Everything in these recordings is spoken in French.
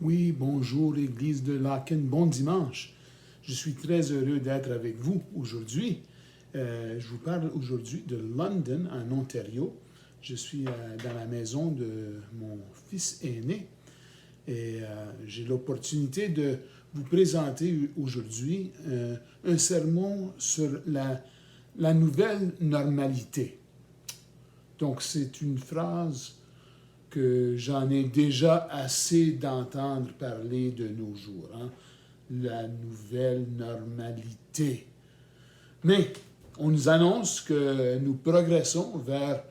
Oui, bonjour l'Église de Laken, bon dimanche. Je suis très heureux d'être avec vous aujourd'hui. Je vous parle aujourd'hui de London, en Ontario. Je suis dans la maison de mon fils aîné et j'ai l'opportunité de vous présenter aujourd'hui un sermon sur la nouvelle normalité. Donc, c'est une phrase que j'en ai déjà assez d'entendre parler de nos jours, hein? La nouvelle normalité. Mais on nous annonce que nous progressons vers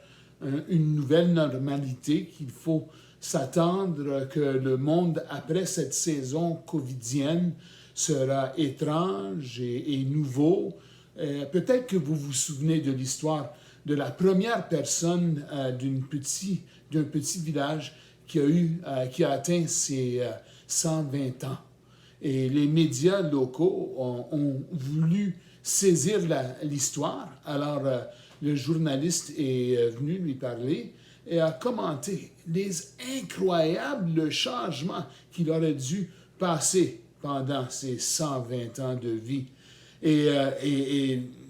une nouvelle normalité, qu'il faut s'attendre que le monde après cette saison covidienne sera étrange et nouveau. Peut-être que vous vous souvenez de l'histoire de la première personne d'un petit village qui a atteint ses 120 ans. Et les médias locaux ont voulu saisir l'histoire. Alors, le journaliste est venu lui parler et a commenté les incroyables changements qu'il aurait dû passer pendant ses 120 ans de vie. Et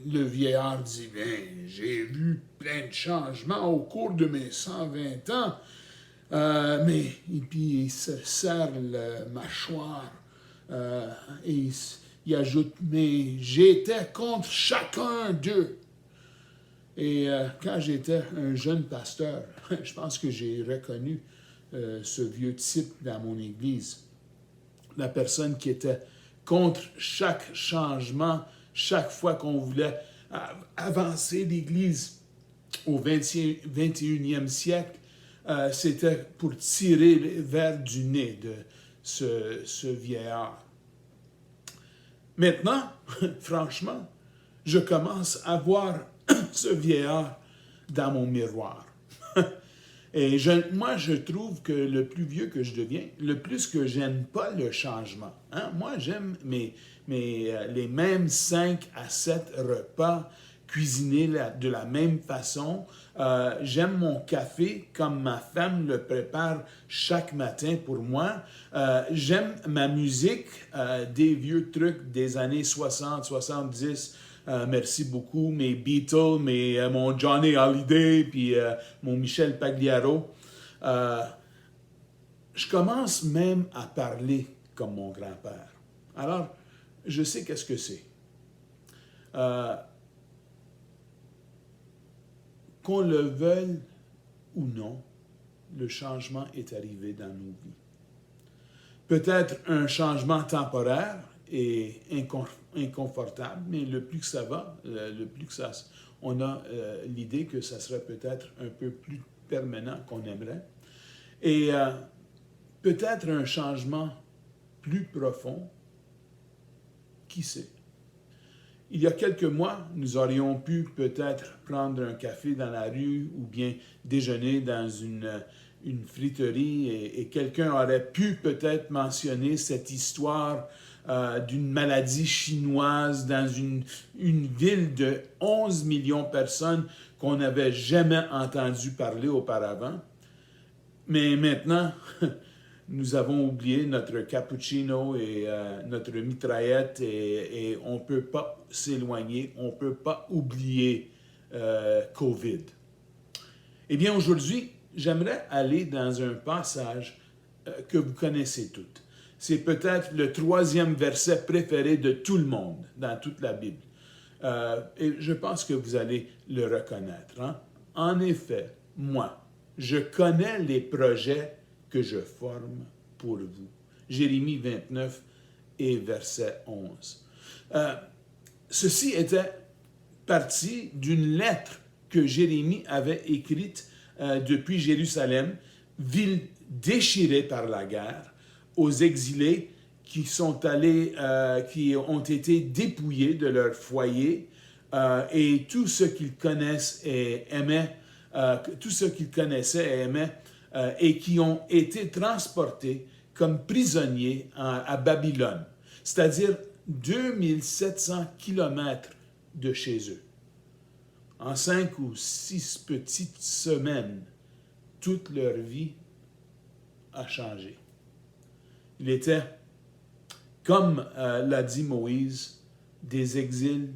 le vieillard dit, bien, j'ai vu plein de changements au cours de mes 120 ans, et puis il se serre la mâchoire et il ajoute, mais j'étais contre chacun d'eux. Et quand j'étais un jeune pasteur, je pense que j'ai reconnu ce vieux type dans mon église. La personne qui était contre chaque changement, chaque fois qu'on voulait avancer l'Église au 21e siècle, c'était pour tirer vers du nez de ce vieillard. Maintenant, franchement, je commence à voir ce vieillard dans mon miroir. Et moi, je trouve que le plus vieux que je deviens, le plus que j'aime pas le changement. Hein? Moi, j'aime les mêmes 5 à 7 repas cuisinés de la même façon. J'aime mon café comme ma femme le prépare chaque matin pour moi. J'aime ma musique, des vieux trucs des années 60, 70. Merci beaucoup, mes Beatles, mon Johnny Hallyday, puis mon Michel Pagliaro. Je commence même à parler comme mon grand-père. Alors, je sais qu'est-ce que c'est. Qu'on le veuille ou non, le changement est arrivé dans nos vies. Peut-être un changement temporaire et inconfortable, mais le plus que ça va, le plus que ça, on a l'idée que ça serait peut-être un peu plus permanent qu'on aimerait. Et peut-être un changement plus profond, qui sait? Il y a quelques mois, nous aurions pu peut-être prendre un café dans la rue ou bien déjeuner dans une friterie et quelqu'un aurait pu peut-être mentionner cette histoire d'une maladie chinoise dans une ville de 11 millions de personnes qu'on n'avait jamais entendu parler auparavant. Mais maintenant, nous avons oublié notre cappuccino et notre mitraillette et on ne peut pas s'éloigner, on ne peut pas oublier COVID. Eh bien, aujourd'hui, j'aimerais aller dans un passage que vous connaissez toutes. C'est peut-être le 3e verset préféré de tout le monde dans toute la Bible. Et je pense que vous allez le reconnaître. Hein? En effet, moi, je connais les projets que je forme pour vous. Jérémie 29 et verset 11. Ceci était parti d'une lettre que Jérémie avait écrite depuis Jérusalem, ville déchirée par la guerre, aux exilés qui ont été dépouillés de leur foyer et tout ce qu'ils connaissent et aimaient, tout ce qu'ils connaissaient et aimaient, et qui ont été transportés comme prisonniers à Babylone, c'est-à-dire 2700 kilomètres de chez eux. En 5 ou 6 petites semaines, toute leur vie a changé. Il était, comme l'a dit Moïse, des exils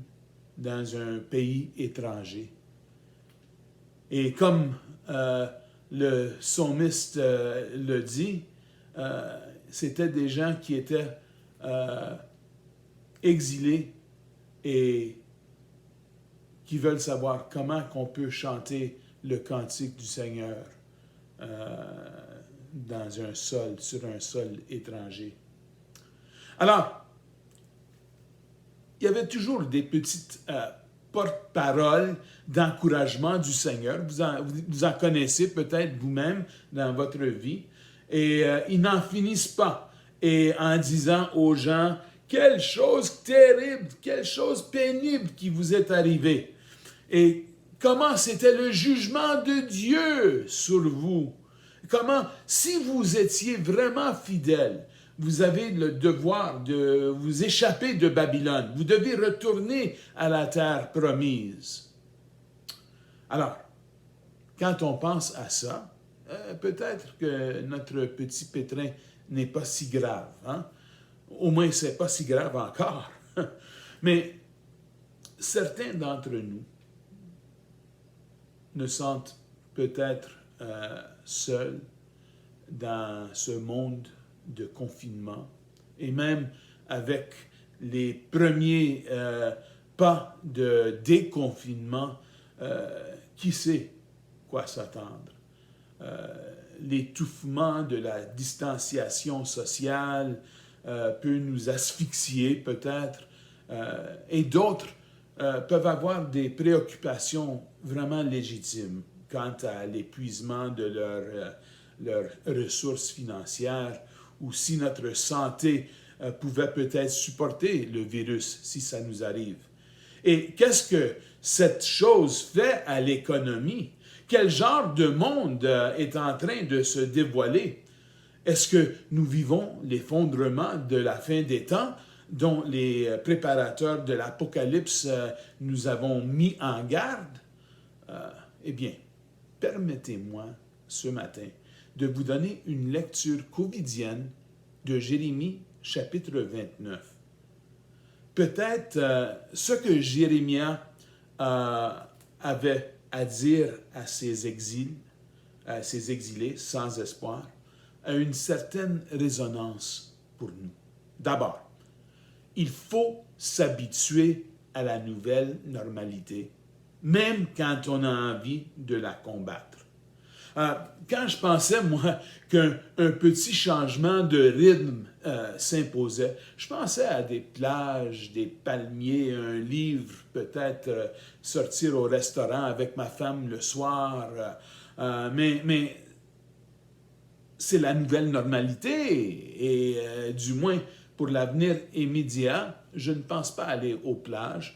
dans un pays étranger. Et comme le psalmiste le dit, c'était des gens qui étaient exilés et qui veulent savoir comment qu'on peut chanter le cantique du Seigneur dans un sol, sur un sol étranger. Alors, il y avait toujours des petites porte-paroles d'encouragement du Seigneur. Vous en connaissez peut-être vous-même dans votre vie. Et ils n'en finissent pas. Et en disant aux gens, quelle chose terrible, quelle chose pénible qui vous est arrivée. Et comment c'était le jugement de Dieu sur vous. Comment, si vous étiez vraiment fidèle, vous avez le devoir de vous échapper de Babylone. Vous devez retourner à la terre promise. Alors, quand on pense à ça, peut-être que notre petit pétrin n'est pas si grave. Hein? Au moins, ce n'est pas si grave encore. Mais certains d'entre nous ne sentent peut-être seuls dans ce monde de confinement et même avec les premiers pas de déconfinement, qui sait quoi s'attendre? L'étouffement de la distanciation sociale peut nous asphyxier peut-être, et d'autres peuvent avoir des préoccupations vraiment légitimes quant à l'épuisement de leurs ressources financières ou si notre santé pouvait peut-être supporter le virus si ça nous arrive. Et qu'est-ce que cette chose fait à l'économie? Quel genre de monde est en train de se dévoiler? Est-ce que nous vivons l'effondrement de la fin des temps dont les préparateurs de l'Apocalypse nous avons mis en garde? Eh bien, permettez-moi ce matin de vous donner une lecture covidienne de Jérémie, chapitre 29. Peut-être ce que Jérémie avait à dire à ses exilés sans espoir, a une certaine résonance pour nous. D'abord, il faut s'habituer à la nouvelle normalité, même quand on a envie de la combattre. Quand je pensais, moi, qu'un petit changement de rythme s'imposait, je pensais à des plages, des palmiers, un livre, peut-être sortir au restaurant avec ma femme le soir, mais c'est la nouvelle normalité et du moins pour l'avenir immédiat, je ne pense pas aller aux plages,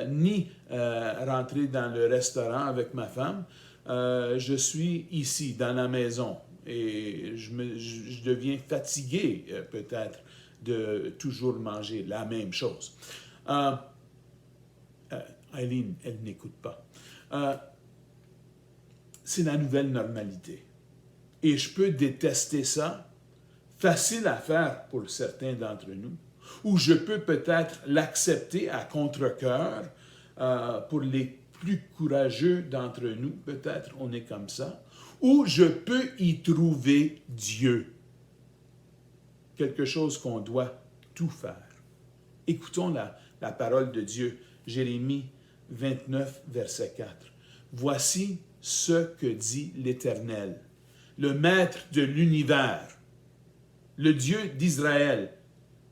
ni rentrer dans le restaurant avec ma femme. Je suis ici, dans la maison, et je deviens fatigué, peut-être, de toujours manger la même chose. Eileen, elle n'écoute pas. C'est la nouvelle normalité. Et je peux détester ça, facile à faire pour certains d'entre nous, ou je peux peut-être l'accepter à contre-cœur pour les plus courageux d'entre nous, peut-être on est comme ça, ou je peux y trouver Dieu. Quelque chose qu'on doit tout faire. Écoutons la parole de Dieu, Jérémie 29, verset 4. « Voici ce que dit l'Éternel, le Maître de l'univers, le Dieu d'Israël,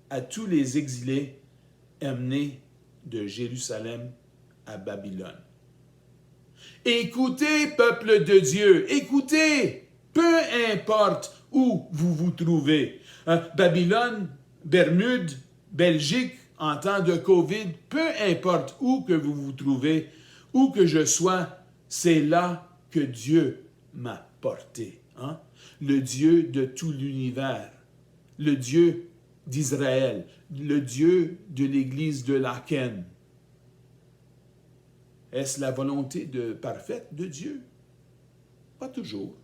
à tous les exilés emmenés de Jérusalem à Babylone. Écoutez, peuple de Dieu, écoutez, peu importe où vous vous trouvez. Babylone, Bermude, Belgique, en temps de COVID, peu importe où que vous vous trouvez, où que je sois, c'est là que Dieu m'a porté. Hein? Le Dieu de tout l'univers, le Dieu d'Israël, le Dieu de l'Église de Laken. Est-ce la volonté parfaite de Dieu? Pas toujours.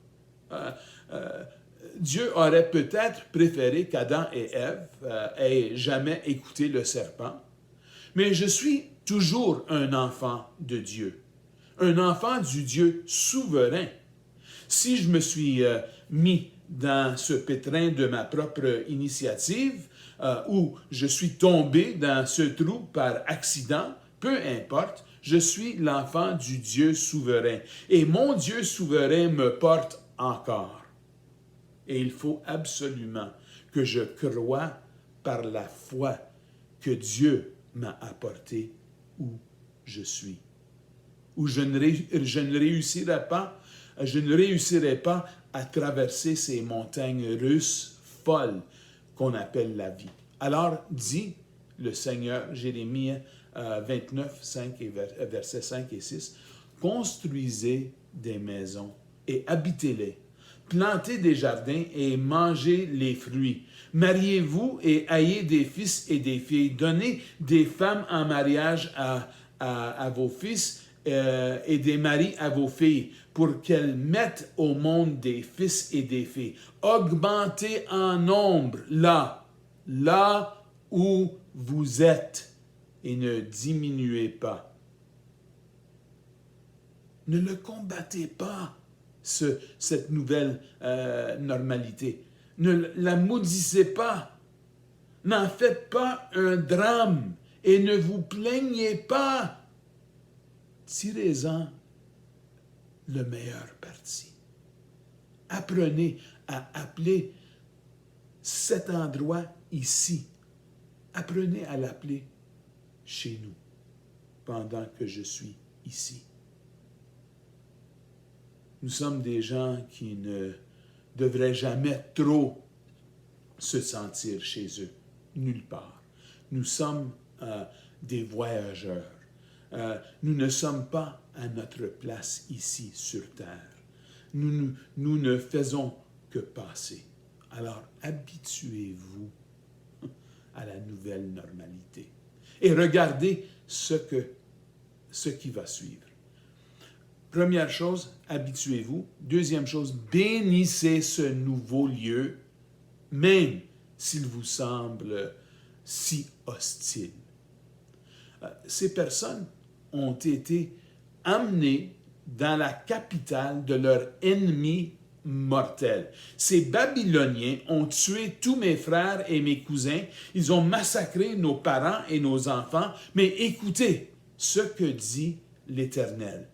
Dieu aurait peut-être préféré qu'Adam et Ève aient jamais écouté le serpent, mais je suis toujours un enfant de Dieu, un enfant du Dieu souverain. Si je me suis mis dans ce pétrin de ma propre initiative, ou je suis tombé dans ce trou par accident, peu importe, je suis l'enfant du Dieu souverain. Et mon Dieu souverain me porte encore. Et il faut absolument que je croie par la foi que Dieu m'a apporté où je suis. Où je ne réussirai pas à traverser ces montagnes russes folles qu'on appelle la vie. Alors dit le Seigneur, Jérémie 29, 5 et versets 5 et 6, construisez des maisons et habitez-les. Plantez des jardins et mangez les fruits. Mariez-vous et ayez des fils et des filles. Donnez des femmes en mariage à vos fils et des maris à vos filles pour qu'elles mettent au monde des fils et des filles. Augmentez en nombre là où vous êtes et ne diminuez pas. Ne le combattez pas. Cette nouvelle normalité. Ne la maudissez pas. N'en faites pas un drame et ne vous plaignez pas. Tirez-en le meilleur parti. Apprenez à appeler cet endroit ici. Apprenez à l'appeler chez nous pendant que je suis ici. Nous sommes des gens qui ne devraient jamais trop se sentir chez eux, nulle part. Nous sommes des voyageurs. Nous ne sommes pas à notre place ici sur terre. Nous ne faisons que passer. Alors habituez-vous à la nouvelle normalité. Et regardez ce qui va suivre. Première chose, habituez-vous. Deuxième chose, bénissez ce nouveau lieu, même s'il vous semble si hostile. Ces personnes ont été amenées dans la capitale de leur ennemi mortel. Ces Babyloniens ont tué tous mes frères et mes cousins. Ils ont massacré nos parents et nos enfants. Mais écoutez ce que dit l'Éternel.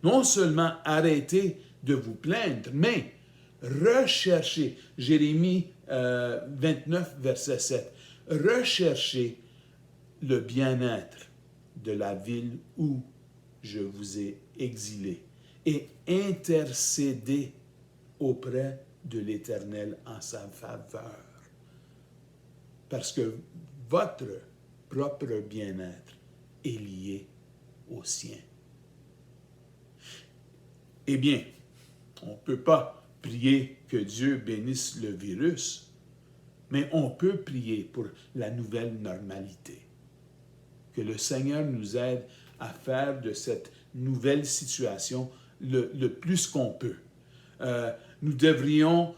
Non seulement arrêtez de vous plaindre, mais recherchez, Jérémie 29, verset 7, recherchez le bien-être de la ville où je vous ai exilé et intercédez auprès de l'Éternel en sa faveur. Parce que votre propre bien-être est lié au sien. Eh bien, on ne peut pas prier que Dieu bénisse le virus, mais on peut prier pour la nouvelle normalité. Que le Seigneur nous aide à faire de cette nouvelle situation le plus qu'on peut. Nous devrions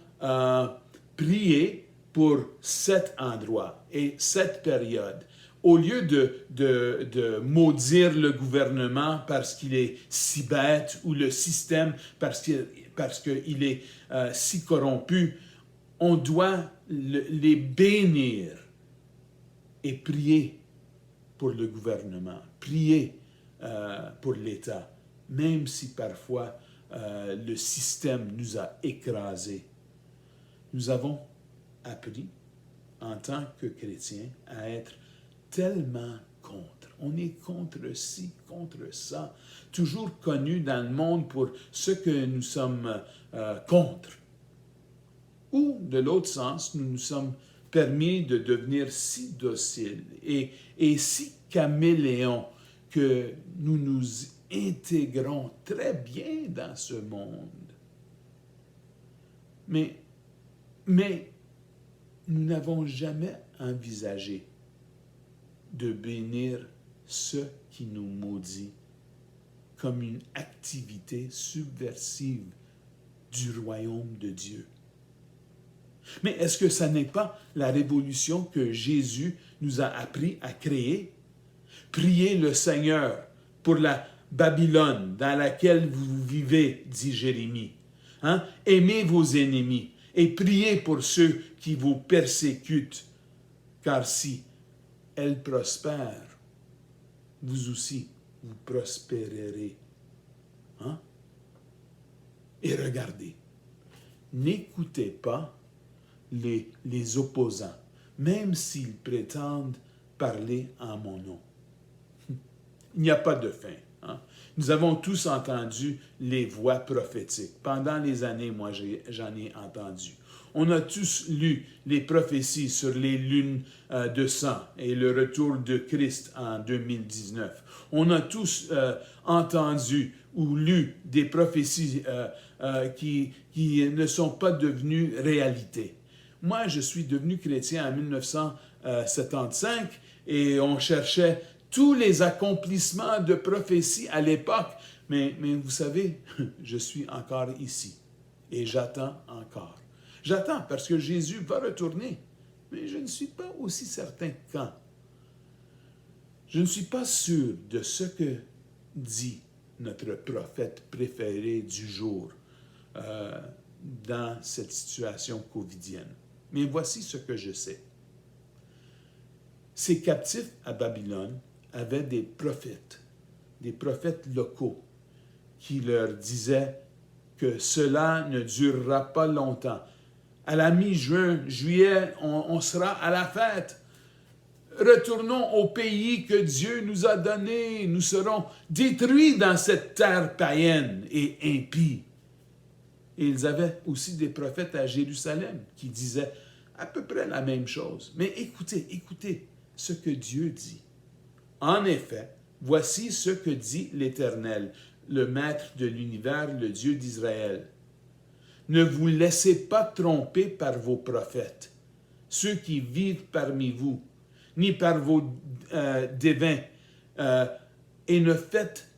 prier pour cet endroit et cette période. Au lieu de maudire le gouvernement parce qu'il est si bête ou le système parce qu'il est si corrompu, on doit les bénir et prier pour le gouvernement, prier pour l'État, même si parfois le système nous a écrasés. Nous avons appris en tant que chrétiens à être tellement contre. On est contre ci, contre ça, toujours connu dans le monde pour ce que nous sommes contre. Ou, de l'autre sens, nous nous sommes permis de devenir si dociles et si caméléons que nous nous intégrons très bien dans ce monde. Mais nous n'avons jamais envisagé de bénir ce qui nous maudit comme une activité subversive du royaume de Dieu. Mais est-ce que ça n'est pas la révolution que Jésus nous a appris à créer? Priez le Seigneur pour la Babylone dans laquelle vous vivez, dit Jérémie. Hein? Aimez vos ennemis et priez pour ceux qui vous persécutent, car si elle prospère, vous aussi, vous prospérerez. Hein? Et regardez, n'écoutez pas les opposants, même s'ils prétendent parler en mon nom. Il n'y a pas de fin. Hein? Nous avons tous entendu les voix prophétiques. Pendant les années, moi, j'en ai entendu. On a tous lu les prophéties sur les lunes de sang et le retour de Christ en 2019. On a tous entendu ou lu des prophéties qui ne sont pas devenues réalité. Moi, je suis devenu chrétien en 1975 et on cherchait tous les accomplissements de prophéties à l'époque. Mais vous savez, je suis encore ici et j'attends encore. J'attends parce que Jésus va retourner, mais je ne suis pas aussi certain quand. Je ne suis pas sûr de ce que dit notre prophète préféré du jour dans cette situation covidienne. Mais voici ce que je sais. Ces captifs à Babylone avaient des prophètes locaux qui leur disaient que cela ne durera pas longtemps. À la mi-juin, juillet, on sera à la fête. Retournons au pays que Dieu nous a donné. Nous serons détruits dans cette terre païenne et impie. Et ils avaient aussi des prophètes à Jérusalem qui disaient à peu près la même chose. Mais écoutez ce que Dieu dit. En effet, voici ce que dit l'Éternel, le Maître de l'univers, le Dieu d'Israël. Ne vous laissez pas tromper par vos prophètes, ceux qui vivent parmi vous, ni par vos devins, et ne faites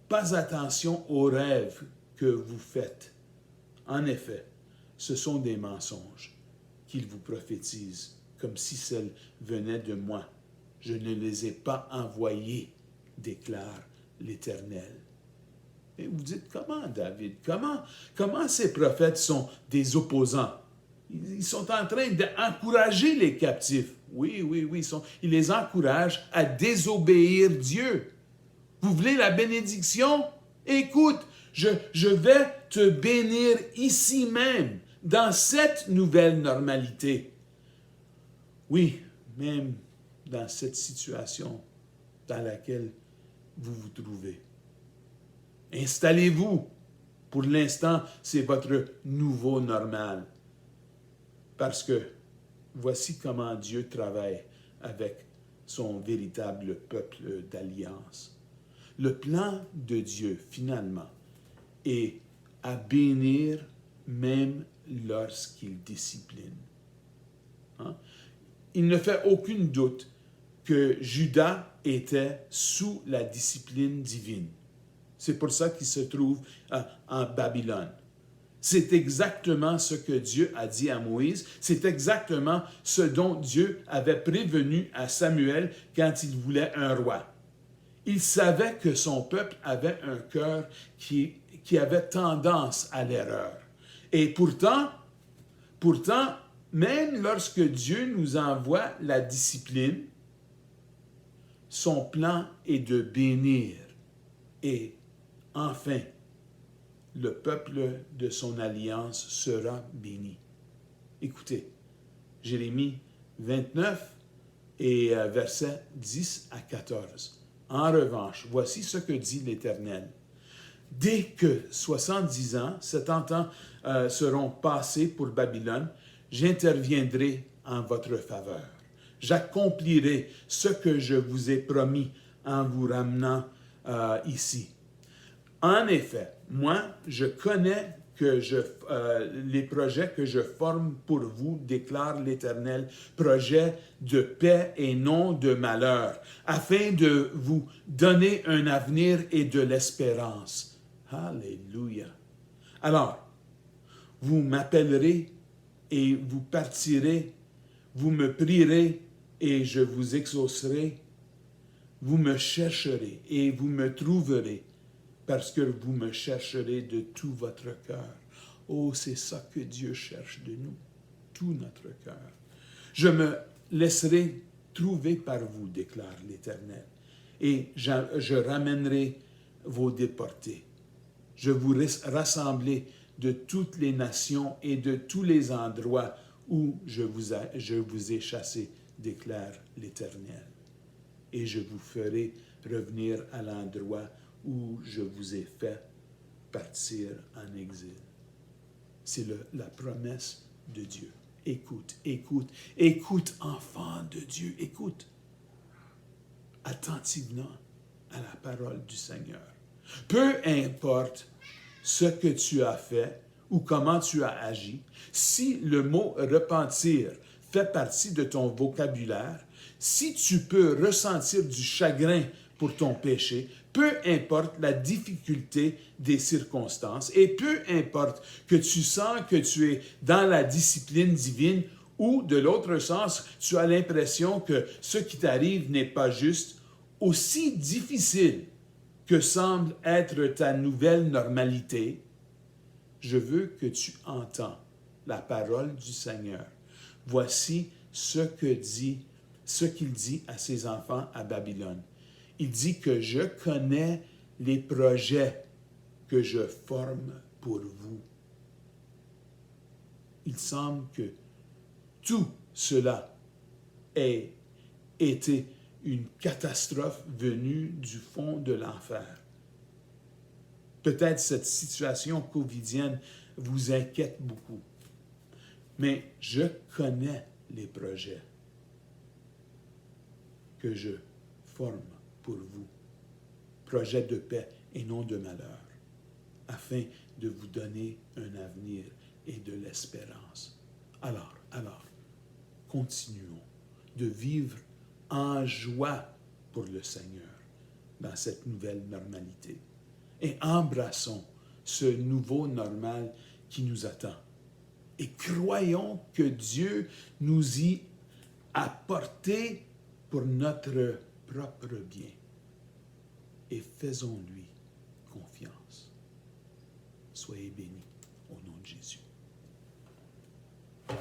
pas attention aux rêves que vous faites. En effet, ce sont des mensonges qu'ils vous prophétisent, comme si celles venaient de moi. Je ne les ai pas envoyés, déclare l'Éternel. Et vous dites, comment, David? Comment ces prophètes sont des opposants? Ils sont en train d'encourager les captifs. Oui, ils les encouragent à désobéir Dieu. Vous voulez la bénédiction? Écoute, je vais te bénir ici même, dans cette nouvelle normalité. Oui, même dans cette situation dans laquelle vous vous trouvez. Installez-vous. Pour l'instant, c'est votre nouveau normal. Parce que voici comment Dieu travaille avec son véritable peuple d'alliance. Le plan de Dieu, finalement, est à bénir même lorsqu'il discipline. Hein? Il ne fait aucun doute que Juda était sous la discipline divine. C'est pour ça qu'il se trouve en Babylone. C'est exactement ce que Dieu a dit à Moïse. C'est exactement ce dont Dieu avait prévenu à Samuel quand il voulait un roi. Il savait que son peuple avait un cœur qui avait tendance à l'erreur. Et pourtant, même lorsque Dieu nous envoie la discipline, son plan est de bénir. Et enfin, le peuple de son alliance sera béni. Écoutez, Jérémie 29 et versets 10 à 14. En revanche, voici ce que dit l'Éternel. Dès que 70 ans, 70 ans seront passés pour Babylone, j'interviendrai en votre faveur. J'accomplirai ce que je vous ai promis en vous ramenant ici. En effet, moi, je connais les projets que je forme pour vous, déclare l'Éternel, projets de paix et non de malheur, afin de vous donner un avenir et de l'espérance. Alléluia. Alors, vous m'appellerez et vous partirez, vous me prierez et je vous exaucerai. Vous me chercherez et vous me trouverez parce que vous me chercherez de tout votre cœur. Oh, c'est ça que Dieu cherche de nous, tout notre cœur. Je me laisserai trouver par vous, déclare l'Éternel, et je ramènerai vos déportés. Je vous rassemblerai de toutes les nations et de tous les endroits où je vous ai chassés, déclare l'Éternel. Et je vous ferai revenir à l'endroit où je vous ai fait partir en exil. C'est la promesse de Dieu. Écoute, écoute, écoute, enfant de Dieu, écoute attentivement à la parole du Seigneur. Peu importe ce que tu as fait ou comment tu as agi, si le mot repentir fait partie de ton vocabulaire, si tu peux ressentir du chagrin pour ton péché, peu importe la difficulté des circonstances et peu importe que tu sens que tu es dans la discipline divine ou de l'autre sens, tu as l'impression que ce qui t'arrive n'est pas juste, aussi difficile que semble être ta nouvelle normalité, je veux que tu entends la parole du Seigneur. Voici ce qu'il dit à ses enfants à Babylone. Il dit que je connais les projets que je forme pour vous. Il semble que tout cela ait été une catastrophe venue du fond de l'enfer. Peut-être cette situation covidienne vous inquiète beaucoup, mais je connais les projets que je forme pour vous, projets de paix et non de malheur, afin de vous donner un avenir et de l'espérance. Alors, continuons de vivre en joie pour le Seigneur dans cette nouvelle normalité. Et embrassons ce nouveau normal qui nous attend. Et croyons que Dieu nous y a portés pour notre propre bien. Et faisons-lui confiance. Soyez bénis au nom de Jésus.